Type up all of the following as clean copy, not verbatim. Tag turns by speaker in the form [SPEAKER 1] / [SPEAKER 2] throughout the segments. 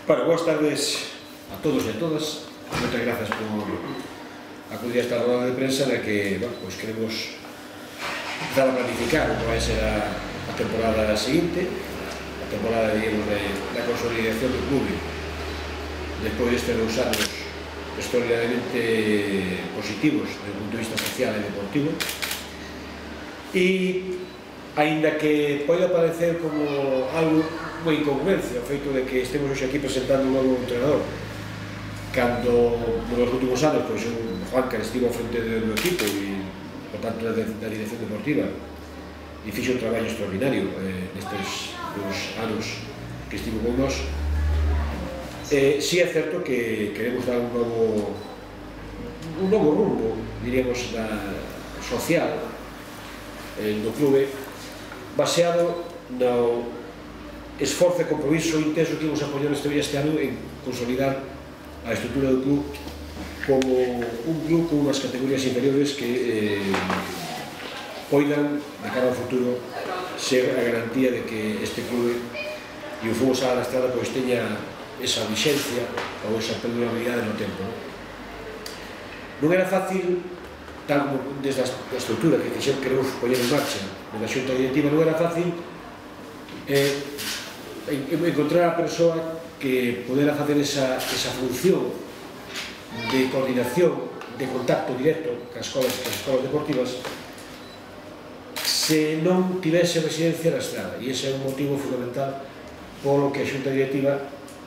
[SPEAKER 1] Bueno, boas tardes a todos e a todas. Moitas grazas por acudir a esta roda de prensa na que, bueno, pues queremos empezar a planificar o que vai ser a temporada seguinte, a temporada, digamos, da consolidación do clube despois destes 2 anos extraordinariamente positivos desde o punto de vista social e deportivo, e aínda que pode parecer como algo unha incongruencia o feito de que estemos hoxe aquí presentando un novo entrenador cando nos últimos anos pois Juanca estivo ao frente do equipo e, por tanto, da dirección deportiva e fixo un traballo extraordinario nestes 2 anos que estivo con nós. Si é certo que queremos dar un novo rumbo, diríamos, social do clube, baseado no esforzo e compromiso intenso que imos a poñer este ano en consolidar a estrutura do club como un club con unhas categorías inferiores que poidan, de cara ao futuro, ser a garantía de que este clube e o fútbol sala da Estrada pois teña esa vixencia ou esa perdurabilidade no tempo. Non era fácil, tal como desde a estrutura que queremos poñer en marcha na xunta directiva, non era fácil encontrar a persoa que pudera facer esa función de coordinación, de contacto directo cas escolas deportivas se non tivese residencia na Estrada, e ese é un motivo fundamental polo que a xunta directiva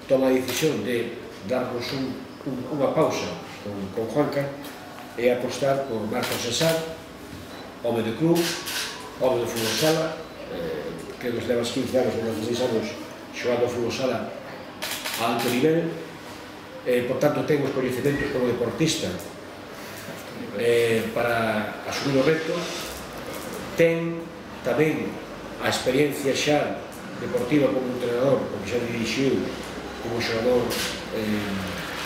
[SPEAKER 1] toma a decisión de darnos unha pausa con Juanca e apostar por Marcos César, home de club, home de fútbol sala, que nos levas 15 anos ou 16 anos xogando fútbol sala a alto nivel, por tanto ten os coñecementos como deportista para asumir o reto, ten tamén a experiencia xa deportiva como entrenador, porque xa dirixiu como xogador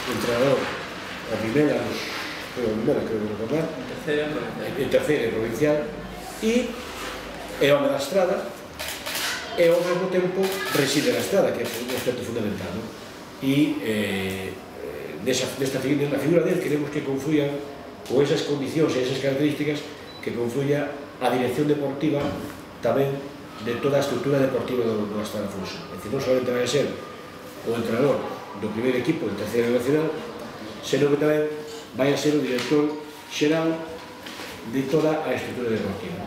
[SPEAKER 1] entrenador a Vimela, creo recordar, en terceira provincial, e é home da Estrada e ao mesmo tempo reside na Estrada, que é un aspecto fundamental, e nesta figura dele queremos que confluya con esas condicións e esas características, que confluya a dirección deportiva tamén de toda a estrutura deportiva do Estrada Fuso. É dicir, non solamente vai a ser o entrenador do primeiro equipo de terceira nacional, senón que tamén vai a ser o director xeral de toda a estrutura deportiva.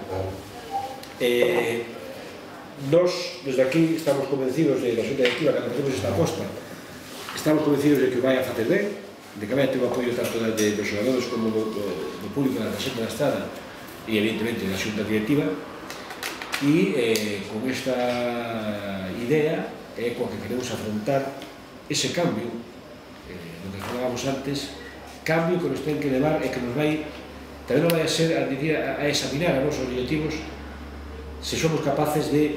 [SPEAKER 1] Nós, desde aquí, estamos convencidos de la xunta directiva, cando facemos esta aposta, estamos convencidos de que vai a facer ben, de que vai a ter o apoio tanto dos xogadores como do público da xunta da Estrada e, evidentemente, da xunta directiva, e con esta idea é coa que queremos afrontar ese cambio, do que falábamos antes, cambio que nos ten que levar e que nos vai, tamén nos vai a ser a examinar a nosos objetivos se somos capaces de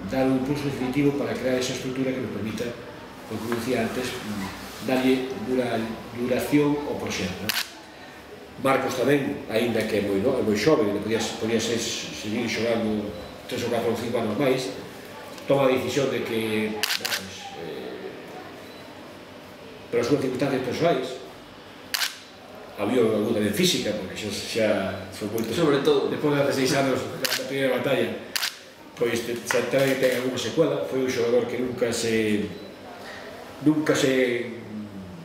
[SPEAKER 1] dar un impulso definitivo para crear esa estructura que nos permita, como decía antes, darlle duración ao proxecto. Marcos tamén, aínda que é moi xoven, podía seguir xogando 3 ou 4 ou 5 anos máis, toma a decisión de que, pero as súas circunstancias persoais, había alguna de física, porque xa foi moito, sobre todo despois de 16 anos da primeira batalla, pois tamén ten alguna secuela. Foi un xogador que nunca se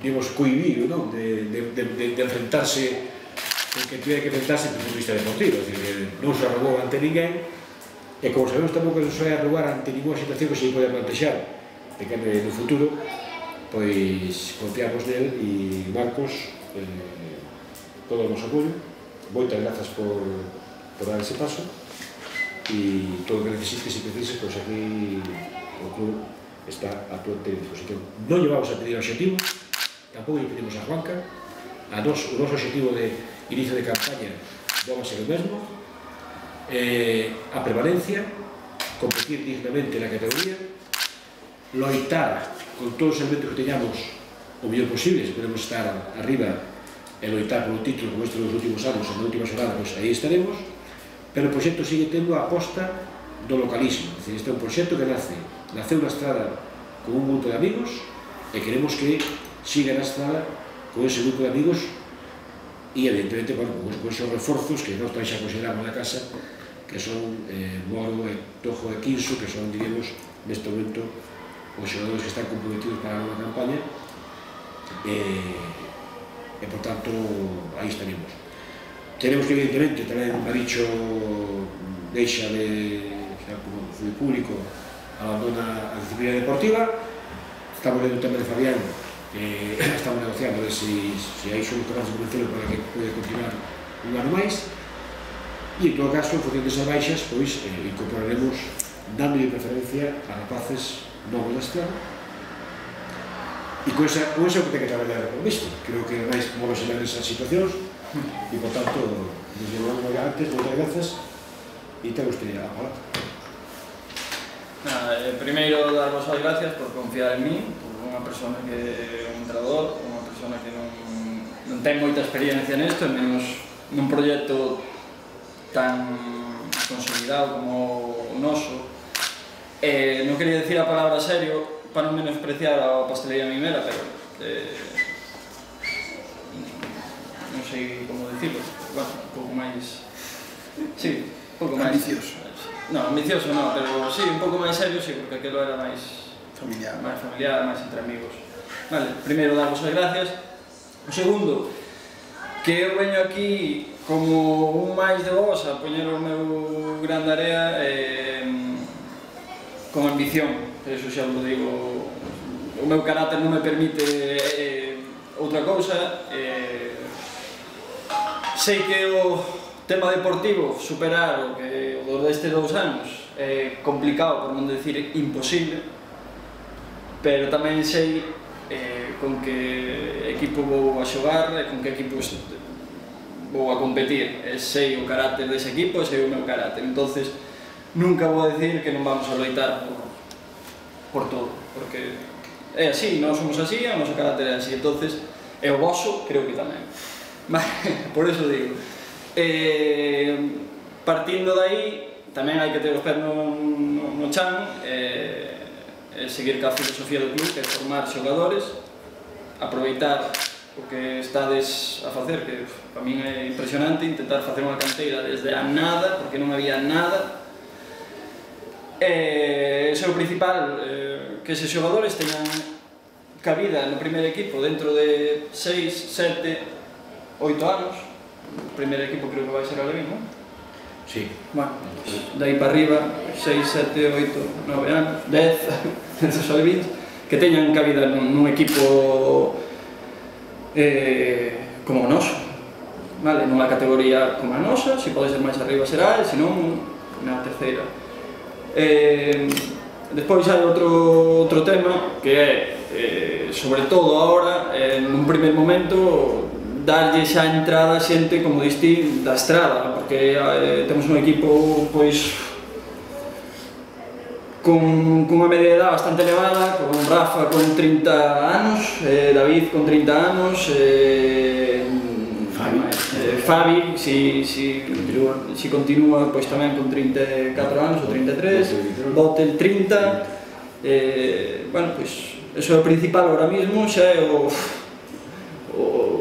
[SPEAKER 1] digamos, cohibiu de enfrentarse con que tuviera que enfrentarse desde o punto de vista deportivo, é dicir, que non se arrogou ante ninguén, e como sabemos tampouco que non se vai arrogar ante ninguna situación que se pode plantexar de que no futuro, pois confiamos nel, e Marcos, todo o noso apoio. Moitas grazas por dar ese paso, e todo o que necesite, se precise, pois aquí o club está a túa disposición. Non llevamos a pedir obxectivo, tampouco lle pedimos a Juanca. O noso obxectivo de inicio de campaña vai ser o mesmo, a prevalencia, competir dignamente na categoría, loitar con todos os elementos que teñamos o mellor posible, se podemos estar arriba e loitar polo título como estes dos últimos anos, en a última xornada, pois aí estaremos, pero o proxecto sigue tendo a aposta do localismo. Este é un proxecto que naceu na Estrada con un grupo de amigos e queremos que siga na estrada con ese grupo de amigos e evidentemente con esos reforzos que nós tamén xa consideramos na casa, que son Moro, Tojo e Quinso, que son, diríamos, neste momento os xogadores que están comprometidos para a nova campaña e por tanto aí estaremos. Tenemos que evidentemente tamén Maricho deixa de, como foi público, abandona a disciplina deportiva. Estamos vendo o tema de Fabián, estamos negociando a ver se aí son capaces de convencerlo para que pode continuar un ano máis, e en todo caso, en función desas baixas, pois incorporaremos dándolle preferencia a rapaces novos da estrada, e con esa é o que ten que traballar con isto. Creo que máis móvese ben esas situacións, e por tanto, desde logo antes, moitas grazas, e ten usted a palabra.
[SPEAKER 2] Primeiro, darvos as gracias por confiar en mí, por unha persona que é un entrenador, unha persona que non ten moita experiencia nesto, menos nun proxecto tan consolidado como o noso. Non quería decir a palabra serio para non menospreciar a pastelería Mimera, pero non sei como dicirlo, bueno, un pouco máis... Sí, un pouco máis...
[SPEAKER 3] Ambicioso.
[SPEAKER 2] Non, ambicioso non, pero sí, un pouco máis serio, sí, porque aquilo era máis
[SPEAKER 3] familiar,
[SPEAKER 2] máis entre amigos. Vale, primeiro darvos as gracias. O segundo, que eu veño aquí como un máis de vos a poñer o meu gran area con ambición, eso xa vos digo, o meu carácter non me permite outra cousa. Sei que o tema deportivo, superar o que o destes 2 anos é complicado, por non decir imposible, pero tamén sei con que equipo vou a xogar e con que equipo vou a competir. Sei o carácter dese equipo e sei o meu carácter, entonces nunca vou a decir que non vamos a loitar por todo, porque é así, nós somos así, o noso carácter é así, entonces e o voso creo que tamén. Por eso digo, partindo de aí tamén hai que ter os pés no chan e seguir ca filosofía do club, que é formar xogadores, aproveitar o que estades a facer, que para min é impresionante, intentar facer unha canteira desde a nada, porque non había nada. Ese é o principal, que eses xogadores teñan cabida no primeiro equipo dentro de 6, 7, 8 anos. O primeiro equipo creo que vai ser Alevín, non?
[SPEAKER 1] Sí.
[SPEAKER 2] Bueno, de aí para arriba, 6, 7, 8, 9 anos, 10, esos Alevíns, que teñan cabida nun equipo como o noso, vale? Nunha categoría como a nosa, se pode ser máis arriba será, e senón na terceira. Despois hai outro tema que é, sobre todo agora, nun primeiro momento, darlle xa entrada a xente, como diste, da estrada, porque temos un equipo pois con unha media de edad bastante elevada, con Rafa con 30 anos, David con 30 anos, Fabi, si continúa, pois tamén con 34 anos ou 33, Botel 30, bueno, pois, eso é o principal ahora mismo, xa é o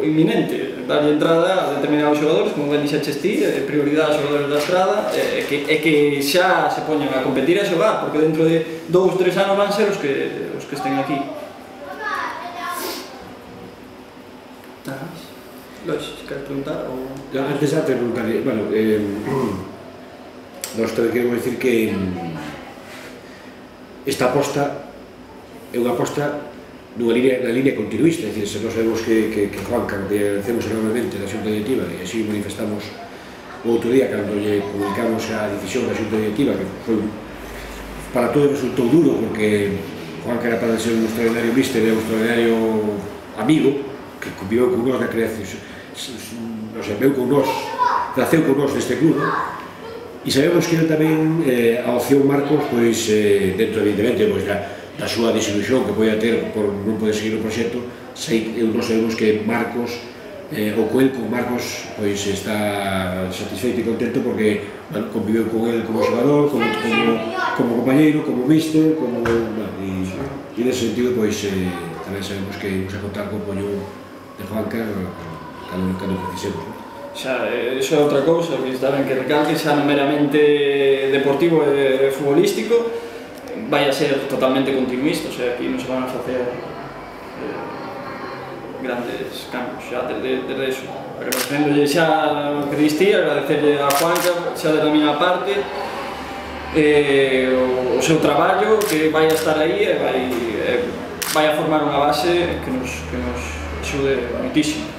[SPEAKER 2] inminente, darlle entrada a determinados xogadores, como ben dixeches ti, prioridade aos xogadores da estrada, e que xa se poñan a competir e a xogar, porque dentro de 2-3 anos van ser os que estén aquí. Nada máis. Lois, queres preguntar?
[SPEAKER 1] Antes de preguntarle, bueno, nós tamén queremos dicir que esta aposta é unha aposta na línea continuista, é dicir, se nós sabemos que Juanca, que hacemos enormemente da Xunta Directiva, e así manifestamos o outro día cando lle publicamos a decisión da Xunta Directiva, que foi, para todos resultou duro, porque Juanca era para ser un extraordinario míster, era un extraordinario amigo, que conviveu con nós na creación, veu con nós, naceu con nós neste club, e sabemos que era tamén a opción Marcos, pois, dentro, evidentemente, pois, da súa desilusión que poida ter por non poder seguir o proxecto, nós sabemos que Marcos, ou co el, con Marcos, pois está satisfeito e contento porque conviveu con el como xogador, como compañeiro, como míster, como... E nese sentido, pois, tamén sabemos que imos a contar co apoio de Juanca cando precisemos.
[SPEAKER 2] Xa, iso é outra cousa, que está ben que recalque, xa non meramente deportivo e futbolístico, vai a ser totalmente continuista, o sea, aquí non se van a facer grandes cambios xa desde eso. Agradecéndolle xa o que distí, agradecerlle a Juanca xa da miña parte o seu traballo, que vai a estar aí e vai a formar unha base que nos axude moitísimo.